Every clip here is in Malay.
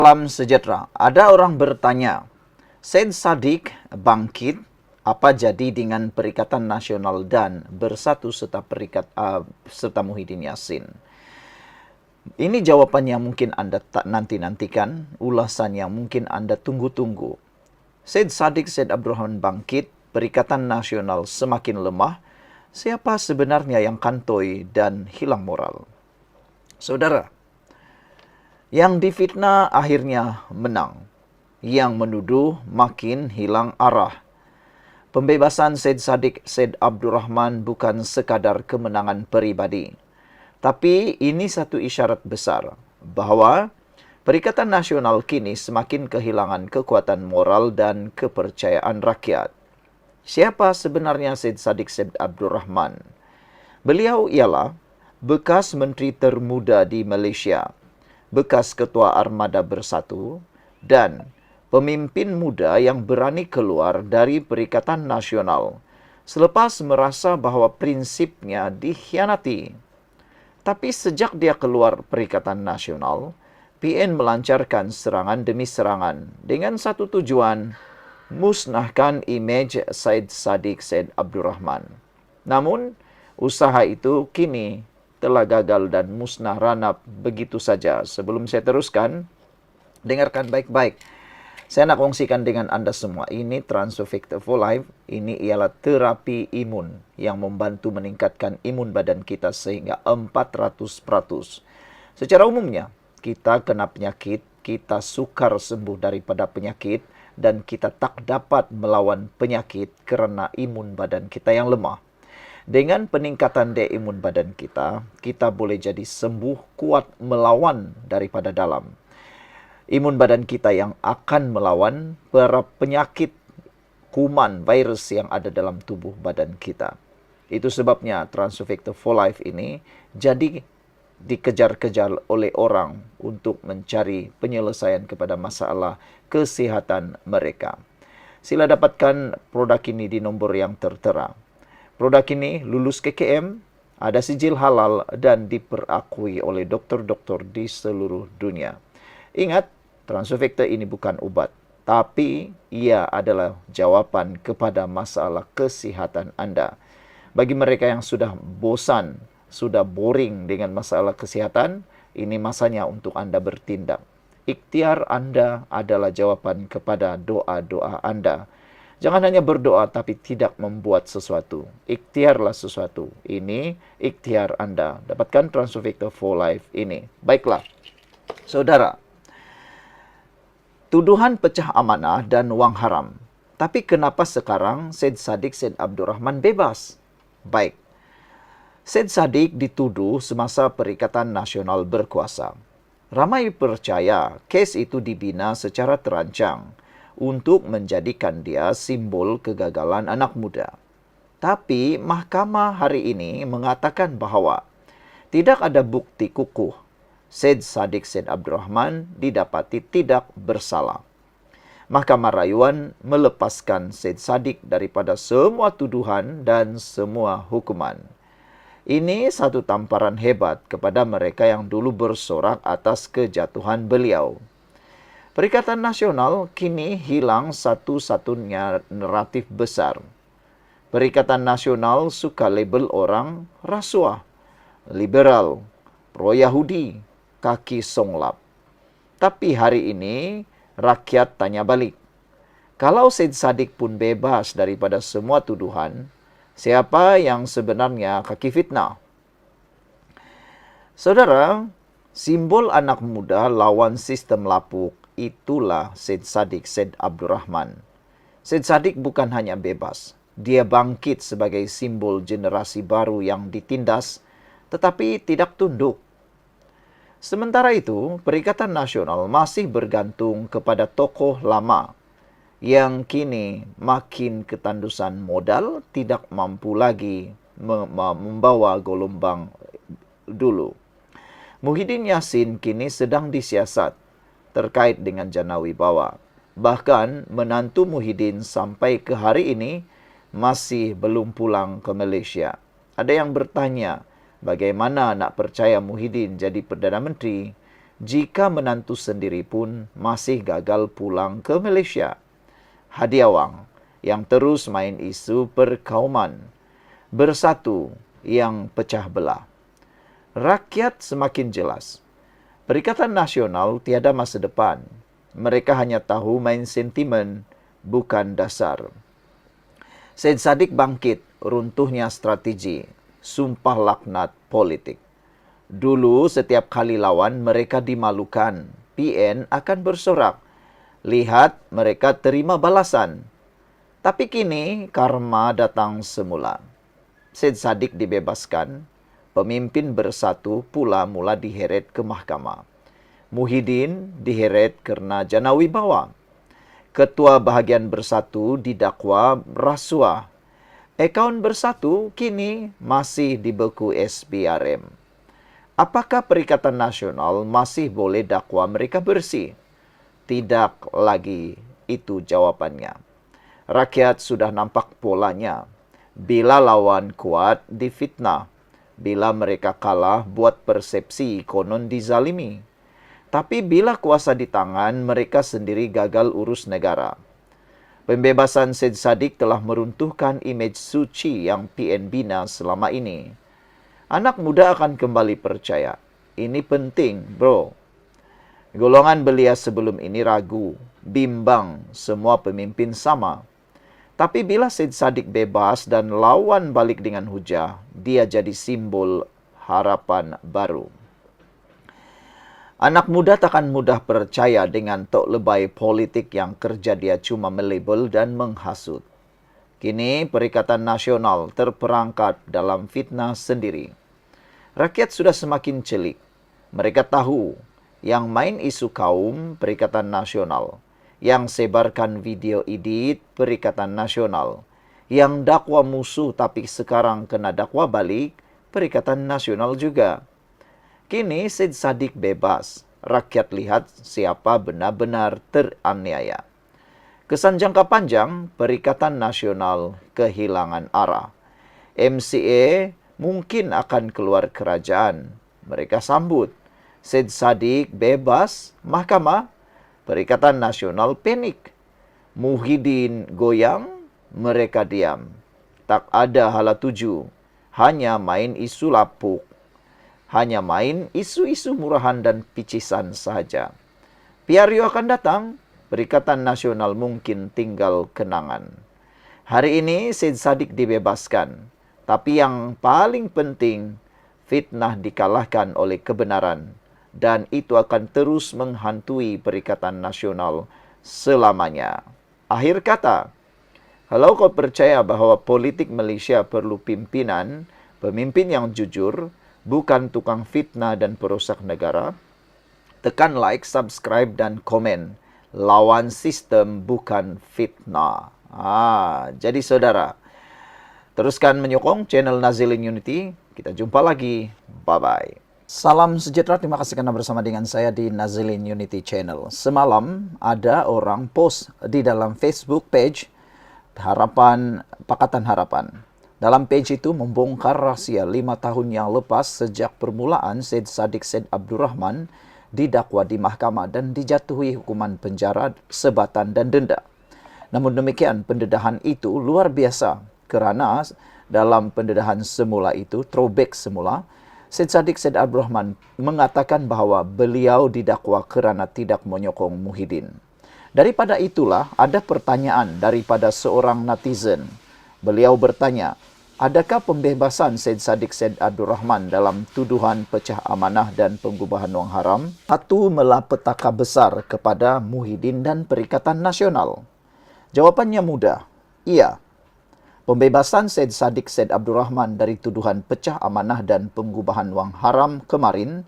Salam sejahtera. Ada orang bertanya, Syed Saddiq bangkit, apa jadi dengan Perikatan Nasional dan bersatu serta Muhyiddin Yassin? Ini jawapan yang mungkin Anda tak nanti-nantikan, ulasan yang mungkin Anda tunggu-tunggu. Syed Saddiq Syed Abdurrahman bangkit, Perikatan Nasional semakin lemah, siapa sebenarnya yang kantoi dan hilang moral? Saudara, yang difitnah akhirnya menang. Yang menuduh makin hilang arah. Pembebasan Syed Saddiq Syed Abdurrahman bukan sekadar kemenangan peribadi. Tapi ini satu isyarat besar bahawa Perikatan Nasional kini semakin kehilangan kekuatan moral dan kepercayaan rakyat. Siapa sebenarnya Syed Saddiq Syed Abdurrahman? Beliau ialah bekas menteri termuda di Malaysia, bekas ketua Armada Bersatu, dan pemimpin muda yang berani keluar dari Perikatan Nasional selepas merasa bahawa prinsipnya dikhianati. Tapi sejak dia keluar Perikatan Nasional, PN melancarkan serangan demi serangan dengan satu tujuan, musnahkan imej Syed Saddiq Syed Abdurrahman. Namun, usaha itu kini telah gagal dan musnah ranap begitu saja. Sebelum saya teruskan, dengarkan baik-baik. Saya nak kongsikan dengan Anda semua. Ini Transofector for Life. Ini ialah terapi imun yang membantu meningkatkan imun badan kita sehingga 400%. Secara umumnya, kita kena penyakit, kita sukar sembuh daripada penyakit, dan kita tak dapat melawan penyakit kerana imun badan kita yang lemah. Dengan peningkatan daya imun badan kita, kita boleh jadi sembuh kuat melawan daripada dalam. Imun badan kita yang akan melawan para penyakit kuman, virus yang ada dalam tubuh badan kita. Itu sebabnya Transofector for Life ini jadi dikejar-kejar oleh orang untuk mencari penyelesaian kepada masalah kesihatan mereka. Sila dapatkan produk ini di nombor yang tertera. Produk ini lulus KKM, ada sijil halal dan diperakui oleh doktor-doktor di seluruh dunia. Ingat, Transofector ini bukan ubat, tapi ia adalah jawapan kepada masalah kesihatan Anda. Bagi mereka yang sudah bosan, sudah boring dengan masalah kesihatan, ini masanya untuk Anda bertindak. Ikhtiar Anda adalah jawapan kepada doa-doa Anda. Jangan hanya berdoa tapi tidak membuat sesuatu. Ikhtiarlah sesuatu. Ini ikhtiar Anda. Dapatkan Transofector for Life ini. Baiklah, saudara. Tuduhan pecah amanah dan wang haram. Tapi kenapa sekarang Syed Saddiq Syed Abdurrahman bebas? Baik. Syed Saddiq dituduh semasa Perikatan Nasional berkuasa. Ramai percaya kes itu dibina secara terancang untuk menjadikan dia simbol kegagalan anak muda. Tapi mahkamah hari ini mengatakan bahawa tidak ada bukti kukuh Syed Saddiq Syed Abdurrahman didapati tidak bersalah. Mahkamah rayuan melepaskan Syed Saddiq daripada semua tuduhan dan semua hukuman. Ini satu tamparan hebat kepada mereka yang dulu bersorak atas kejatuhan beliau. Perikatan Nasional kini hilang satu-satunya naratif besar. Perikatan Nasional suka label orang rasuah, liberal, pro-Yahudi, kaki songlap. Tapi hari ini, rakyat tanya balik. Kalau Syed Saddiq pun bebas daripada semua tuduhan, siapa yang sebenarnya kaki fitnah? Saudara, simbol anak muda lawan sistem lapuk, itulah Syed Saddiq Syed Abdurrahman. Syed Saddiq bukan hanya bebas, dia bangkit sebagai simbol generasi baru yang ditindas, tetapi tidak tunduk. Sementara itu, Perikatan Nasional masih bergantung kepada tokoh lama yang kini makin ketandusan modal, tidak mampu lagi membawa gelombang dulu. Muhyiddin Yassin kini sedang disiasat terkait dengan jana wibawa. Bahkan menantu Muhyiddin sampai ke hari ini masih belum pulang ke Malaysia. Ada yang bertanya, bagaimana nak percaya Muhyiddin jadi Perdana Menteri jika menantu sendiri pun masih gagal pulang ke Malaysia. Hadi Awang yang terus main isu perkauman, bersatu yang pecah belah. Rakyat semakin jelas. Perikatan Nasional tiada masa depan. Mereka hanya tahu main sentimen, bukan dasar. Syed Saddiq bangkit, runtuhnya strategi, sumpah laknat politik. Dulu setiap kali lawan mereka dimalukan, PN akan bersorak. Lihat mereka terima balasan. Tapi kini karma datang semula. Syed Saddiq dibebaskan, pemimpin bersatu pula mula diheret ke mahkamah. Muhyiddin diheret kerana jana wibawa. Ketua bahagian bersatu didakwa rasuah. Akaun bersatu kini masih dibeku SPRM. Apakah Perikatan Nasional masih boleh dakwa mereka bersih? Tidak lagi itu jawapannya. Rakyat sudah nampak polanya. Bila lawan kuat, difitnah. Bila mereka kalah, buat persepsi konon dizalimi. Tapi bila kuasa di tangan, mereka sendiri gagal urus negara. Pembebasan Syed Saddiq telah meruntuhkan imej suci yang PN bina selama ini. Anak muda akan kembali percaya. Ini penting, bro. Golongan belia sebelum ini ragu, bimbang, semua pemimpin sama. Tapi bila Syed Saddiq bebas dan lawan balik dengan hujah, dia jadi simbol harapan baru. Anak muda takkan mudah percaya dengan tok lebay politik yang kerja dia cuma melabel dan menghasut. Kini Perikatan Nasional terperangkap dalam fitnah sendiri. Rakyat sudah semakin celik. Mereka tahu yang main isu kaum Perikatan Nasional, yang sebarkan video edit Perikatan Nasional, yang dakwa musuh tapi sekarang kena dakwa balik Perikatan Nasional juga. Kini Syed Saddiq bebas. Rakyat lihat siapa benar-benar teraniaya. Kesan jangka panjang, Perikatan Nasional kehilangan arah. MCA mungkin akan keluar kerajaan. Mereka sambut. Syed Saddiq bebas, mahkamah, Perikatan Nasional panik. Muhyiddin goyang, mereka diam. Tak ada hala tuju, hanya main isu lapuk. Hanya main isu-isu murahan dan picisan sahaja. PRU akan datang, Perikatan Nasional mungkin tinggal kenangan. Hari ini Syed Saddiq dibebaskan, tapi yang paling penting, fitnah dikalahkan oleh kebenaran. Dan itu akan terus menghantui Perikatan Nasional selamanya. Akhir kata, kalau kau percaya bahawa politik Malaysia perlu pimpinan, pemimpin yang jujur, bukan tukang fitnah dan perosak negara, tekan like, subscribe dan komen. Lawan sistem bukan fitnah. Jadi saudara, teruskan menyokong channel Nazilin Unity. Kita jumpa lagi. Bye-bye. Salam sejahtera, terima kasih karena bersama dengan saya di Nazilin Unity Channel. Semalam ada orang post di dalam Facebook page Pakatan Harapan. Dalam page itu membongkar rahasia 5 tahun yang lepas sejak permulaan Syed Saddiq Syed Abdurrahman didakwa di mahkamah dan dijatuhi hukuman penjara, sebatan dan denda. Namun demikian, pendedahan itu luar biasa kerana dalam pendedahan semula itu, throwback semula, Syed Saddiq Syed Abdurrahman mengatakan bahawa beliau didakwa kerana tidak menyokong Muhyiddin. Daripada itulah ada pertanyaan daripada seorang netizen. Beliau bertanya, adakah pembebasan Syed Saddiq Syed Abdurrahman dalam tuduhan pecah amanah dan pengubahan wang haram satu malapetaka besar kepada Muhyiddin dan Perikatan Nasional? Jawapannya mudah, iya. Pembebasan Syed Saddiq Syed Abdurrahman dari tuduhan pecah amanah dan pengubahan wang haram kemarin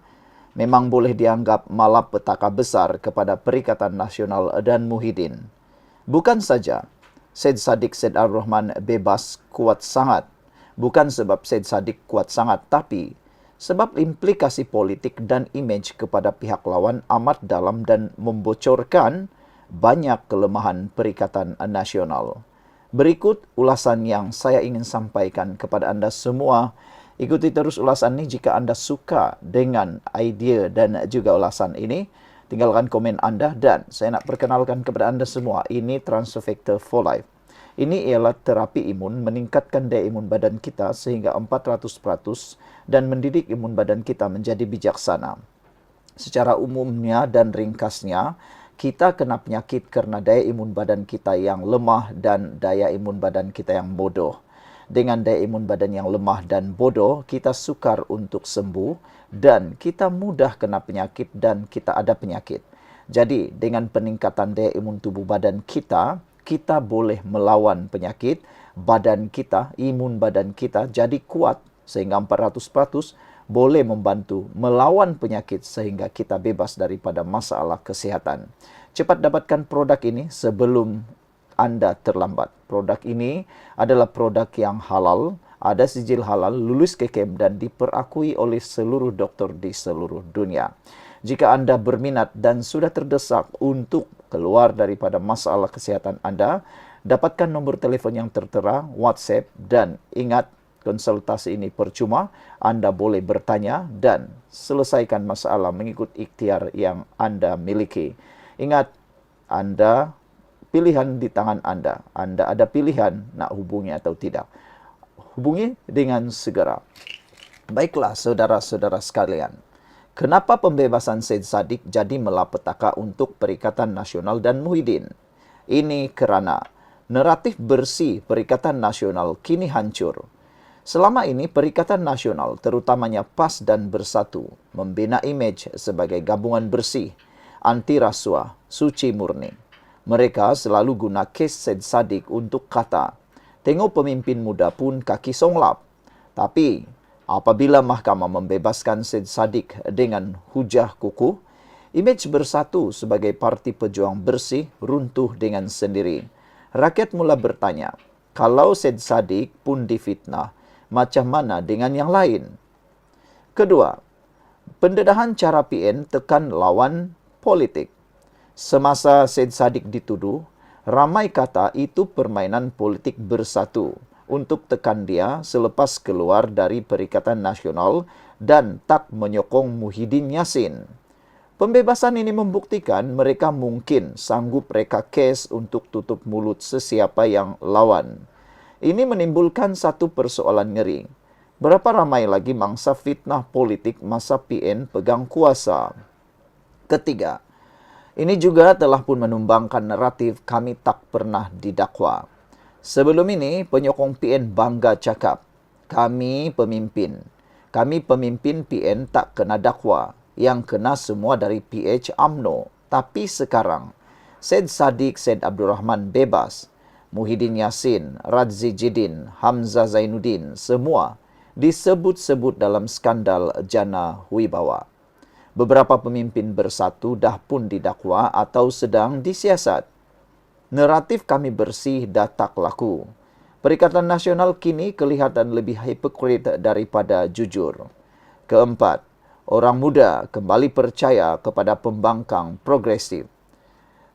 memang boleh dianggap malapetaka besar kepada Perikatan Nasional dan Muhyiddin. Bukan saja Syed Saddiq Syed Abdurrahman bebas kuat sangat, bukan sebab Syed Saddiq kuat sangat, tapi sebab implikasi politik dan imej kepada pihak lawan amat dalam dan membocorkan banyak kelemahan Perikatan Nasional. Berikut ulasan yang saya ingin sampaikan kepada anda semua Ikuti terus ulasan ini jika Anda suka dengan idea dan juga ulasan ini. Tinggalkan komen Anda dan saya nak perkenalkan kepada Anda semua, ini Transfer Factor for Life. Ini ialah terapi imun meningkatkan daya imun badan kita sehingga 400% dan mendidik imun badan kita menjadi bijaksana. Secara umumnya dan ringkasnya, kita kena penyakit karena daya imun badan kita yang lemah dan daya imun badan kita yang bodoh. Dengan daya imun badan yang lemah dan bodoh, kita sukar untuk sembuh dan kita mudah kena penyakit dan kita ada penyakit. Jadi, dengan peningkatan daya imun tubuh badan kita, kita boleh melawan penyakit, badan kita, imun badan kita jadi kuat sehingga 400% boleh membantu melawan penyakit sehingga kita bebas daripada masalah kesihatan. Cepat dapatkan produk ini sebelum Anda terlambat. Produk ini adalah produk yang halal, ada sijil halal, lulus KKM dan diperakui oleh seluruh dokter di seluruh dunia. Jika Anda berminat dan sudah terdesak untuk keluar daripada masalah kesihatan Anda, dapatkan nombor telefon yang tertera, WhatsApp dan ingat konsultasi ini percuma. Anda boleh bertanya dan selesaikan masalah mengikut ikhtiar yang Anda miliki. Ingat, Anda pilihan di tangan Anda. Anda ada pilihan nak hubungi atau tidak. Hubungi dengan segera. Baiklah saudara-saudara sekalian. Kenapa pembebasan Syed Saddiq jadi malapetaka untuk Perikatan Nasional dan Muhyiddin? Ini kerana naratif bersih Perikatan Nasional kini hancur. Selama ini Perikatan Nasional terutamanya PAS dan Bersatu membina imej sebagai gabungan bersih, anti rasuah, suci murni. Mereka selalu guna kes Syed Saddiq untuk kata, tengok pemimpin muda pun kaki songlap. Tapi, apabila mahkamah membebaskan Syed Saddiq dengan hujah kukuh, imej Bersatu sebagai parti pejuang bersih runtuh dengan sendiri. Rakyat mula bertanya, kalau Syed Saddiq pun difitnah, macam mana dengan yang lain? Kedua, pendedahan cara PN tekan lawan politik. Semasa Syed Saddiq dituduh, ramai kata itu permainan politik Bersatu untuk tekan dia selepas keluar dari Perikatan Nasional dan tak menyokong Muhyiddin Yassin. Pembebasan ini membuktikan mereka mungkin sanggup reka kes untuk tutup mulut sesiapa yang lawan. Ini menimbulkan satu persoalan ngeri. Berapa ramai lagi mangsa fitnah politik masa PN pegang kuasa? Ketiga, ini juga telah pun menumbangkan naratif kami tak pernah didakwa. Sebelum ini, penyokong PN bangga cakap, kami pemimpin PN tak kena dakwa, yang kena semua dari PH UMNO. Tapi sekarang, Syed Saddiq Syed Abdul Rahman bebas, Muhyiddin Yassin, Radzi Jidin, Hamzah Zainuddin, semua disebut-sebut dalam skandal Jana Wibawa. Beberapa pemimpin Bersatu dah pun didakwa atau sedang disiasat. Naratif kami bersih dah tak laku. Perikatan Nasional kini kelihatan lebih hipokrit daripada jujur. Keempat, orang muda kembali percaya kepada pembangkang progresif.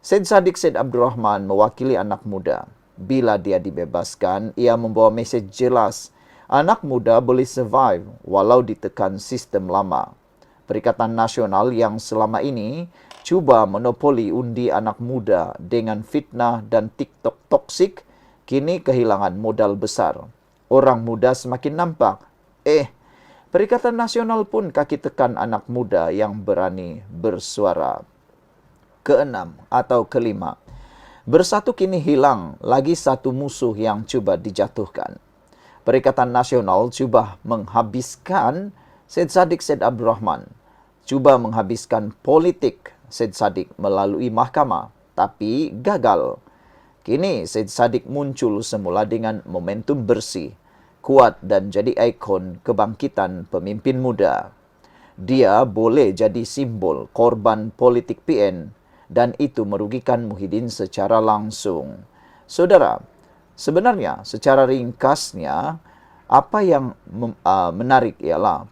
Syed Saddiq Syed Abdul Rahman mewakili anak muda. Bila dia dibebaskan, ia membawa mesej jelas. Anak muda boleh survive walau ditekan sistem lama. Perikatan Nasional yang selama ini cuba monopoli undi anak muda dengan fitnah dan TikTok toksik, kini kehilangan modal besar. Orang muda semakin nampak. Perikatan Nasional pun kaki tekan anak muda yang berani bersuara. Keenam atau kelima, Bersatu kini hilang lagi satu musuh yang cuba dijatuhkan. Perikatan Nasional cuba menghabiskan Syed Saddiq Syed Abdul Rahman, cuba menghabiskan politik Syed Saddiq melalui mahkamah, tapi gagal. Kini Syed Saddiq muncul semula dengan momentum bersih, kuat dan jadi ikon kebangkitan pemimpin muda. Dia boleh jadi simbol korban politik PN dan itu merugikan Muhyiddin secara langsung. Saudara, sebenarnya secara ringkasnya, apa yang menarik ialah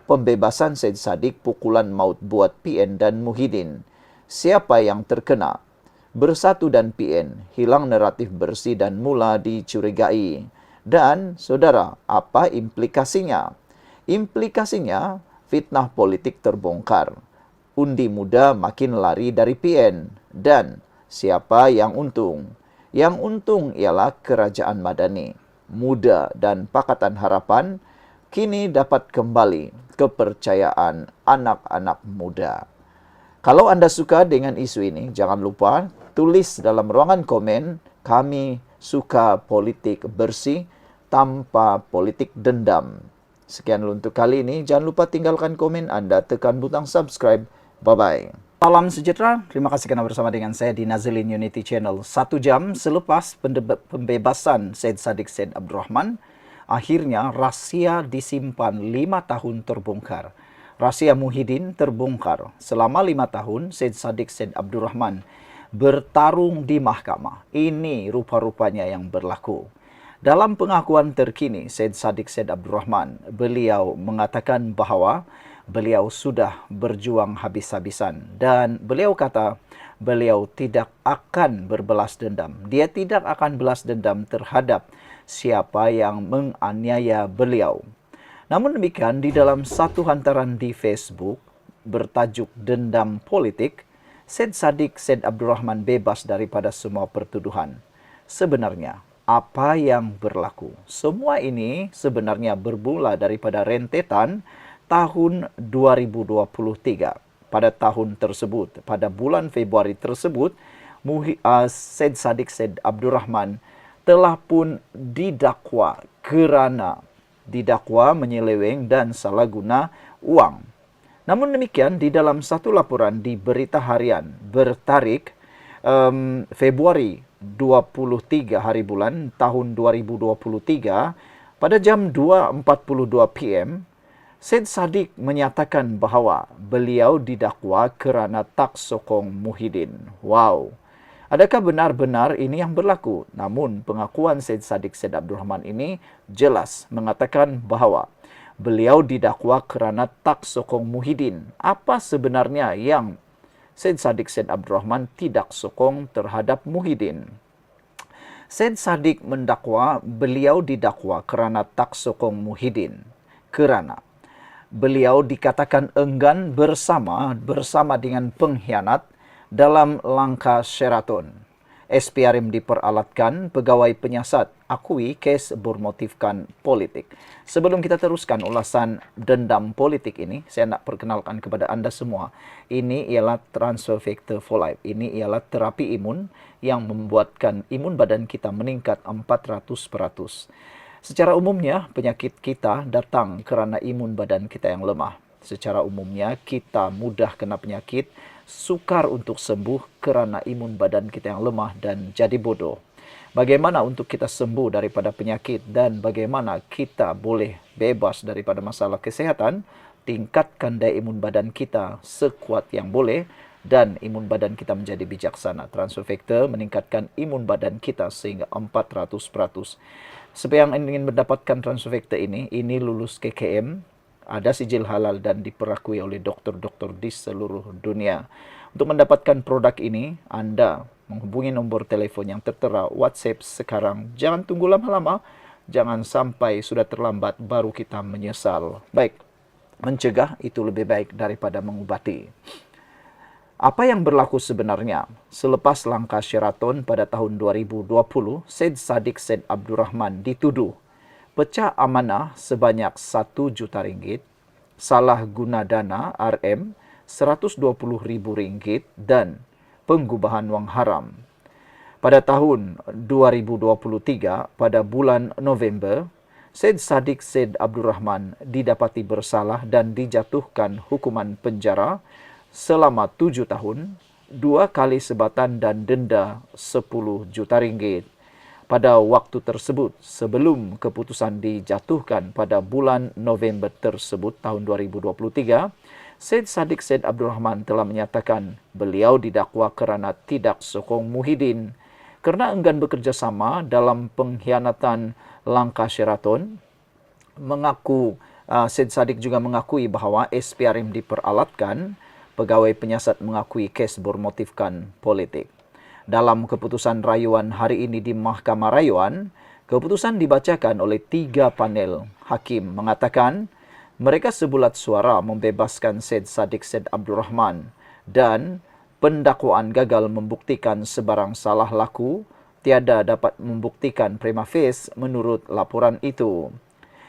pembebasan Syed Saddiq pukulan maut buat PN dan Muhyiddin. Siapa yang terkena? Bersatu dan PN hilang naratif bersih dan mula dicurigai. Dan, saudara, apa implikasinya? Implikasinya, fitnah politik terbongkar. Undi muda makin lari dari PN. Dan siapa yang untung? Yang untung ialah Kerajaan Madani. Muda dan Pakatan Harapan kini dapat kembali kepercayaan anak-anak muda. Kalau Anda suka dengan isu ini, jangan lupa tulis dalam ruangan komen, kami suka politik bersih tanpa politik dendam. Sekian dulu untuk kali ini. Jangan lupa tinggalkan komen Anda, tekan butang subscribe. Bye-bye. Salam sejahtera. Terima kasih kerana bersama dengan saya di Nazilin Unity Channel. 1 jam selepas pembebasan Syed Saddiq Syed Abdurrahman, akhirnya rahsia disimpan 5 tahun terbongkar. Rahsia Muhyiddin terbongkar. Selama 5 tahun, Syed Saddiq Syed Abdurrahman bertarung di mahkamah. Ini rupa-rupanya yang berlaku. Dalam pengakuan terkini, Syed Saddiq Syed Abdurrahman, beliau mengatakan bahawa beliau sudah berjuang habis-habisan dan beliau kata beliau tidak akan berbelas dendam. Dia tidak akan belas dendam terhadap siapa yang menganiaya beliau. Namun demikian, di dalam satu hantaran di Facebook bertajuk Dendam Politik, Syed Saddiq Syed Abdurrahman bebas daripada semua pertuduhan. Sebenarnya, apa yang berlaku? Semua ini sebenarnya bermula daripada rentetan tahun 2023. Pada tahun tersebut, pada bulan Februari tersebut, Syed Saddiq Syed Abdurrahman telah pun didakwa kerana menyeleweng dan salah guna uang. Namun demikian, di dalam satu laporan di Berita Harian bertarikh Februari 23 hari bulan tahun 2023 pada jam 2.42 PM, Syed Saddiq menyatakan bahawa beliau didakwa kerana tak sokong Muhyiddin. Wow. Adakah benar-benar ini yang berlaku? Namun pengakuan Syed Saddiq Syed Abdurrahman ini jelas mengatakan bahawa beliau didakwa kerana tak sokong Muhyiddin. Apa sebenarnya yang Syed Saddiq Syed Abdurrahman tidak sokong terhadap Muhyiddin? Syed Saddiq mendakwa beliau didakwa kerana tak sokong Muhyiddin kerana beliau dikatakan enggan bersama dengan pengkhianat dalam langkah Sheraton. SPRM diperalatkan, pegawai penyiasat akui kes bermotifkan politik. Sebelum kita teruskan ulasan dendam politik ini, saya nak perkenalkan kepada anda semua. Ini ialah transfer factor for life. Ini ialah terapi imun yang membuatkan imun badan kita meningkat 400%. Secara umumnya, penyakit kita datang kerana imun badan kita yang lemah. Secara umumnya, kita mudah kena penyakit, sukar untuk sembuh kerana imun badan kita yang lemah dan jadi bodoh. Bagaimana untuk kita sembuh daripada penyakit dan bagaimana kita boleh bebas daripada masalah kesihatan? Tingkatkan daya imun badan kita sekuat yang boleh dan imun badan kita menjadi bijaksana. Transfer factor meningkatkan imun badan kita sehingga 400%. Siapa yang ingin mendapatkan transfer factor ini lulus KKM, ada sijil halal dan diperakui oleh doktor-doktor di seluruh dunia. Untuk mendapatkan produk ini, anda menghubungi nombor telefon yang tertera WhatsApp sekarang. Jangan tunggu lama-lama, jangan sampai sudah terlambat baru kita menyesal. Baik, mencegah itu lebih baik daripada mengubati. Apa yang berlaku sebenarnya? Selepas langkah Sheraton pada tahun 2020, Syed Saddiq Syed Abdurrahman dituduh pecah amanah sebanyak 1 juta ringgit, salah guna dana RM RM120,000 dan penggubahan wang haram. Pada tahun 2023, pada bulan November, Syed Saddiq Syed Abdurrahman didapati bersalah dan dijatuhkan hukuman penjara selama 7 tahun, 2 kali sebatan dan denda 10 juta ringgit. Pada waktu tersebut, sebelum keputusan dijatuhkan pada bulan November tersebut tahun 2023, Syed Saddiq Syed Abdurrahman telah menyatakan beliau didakwa kerana tidak sokong Muhyiddin kerana enggan bekerjasama dalam pengkhianatan langkah Sheraton. Syed Saddiq juga mengakui bahawa SPRM diperalatkan. Pegawai penyiasat mengakui kes bermotifkan politik. Dalam keputusan rayuan hari ini di Mahkamah Rayuan, keputusan dibacakan oleh 3 panel hakim mengatakan Mereka sebulat suara membebaskan Syed Saddiq Syed Abdurrahman dan pendakwaan gagal membuktikan sebarang salah laku, tiada dapat membuktikan prima facie menurut laporan itu.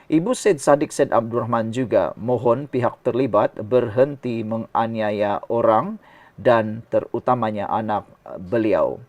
Ibu Syed Saddiq Syed Abdurrahman juga mohon pihak terlibat berhenti menganiaya orang dan terutamanya anak beliau.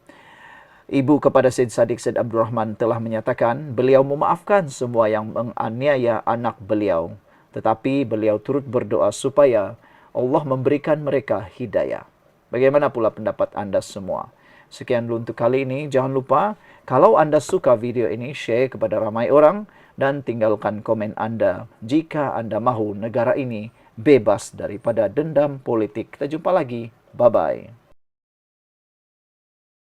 Ibu kepada Syed Saddiq Syed Abdurrahman telah menyatakan beliau memaafkan semua yang menganiaya anak beliau. Tetapi beliau turut berdoa supaya Allah memberikan mereka hidayah. Bagaimana pula pendapat anda semua? Sekian dulu untuk kali ini. Jangan lupa, kalau anda suka video ini, share kepada ramai orang dan tinggalkan komen anda jika anda mahu negara ini bebas daripada dendam politik. Kita jumpa lagi. Bye-bye.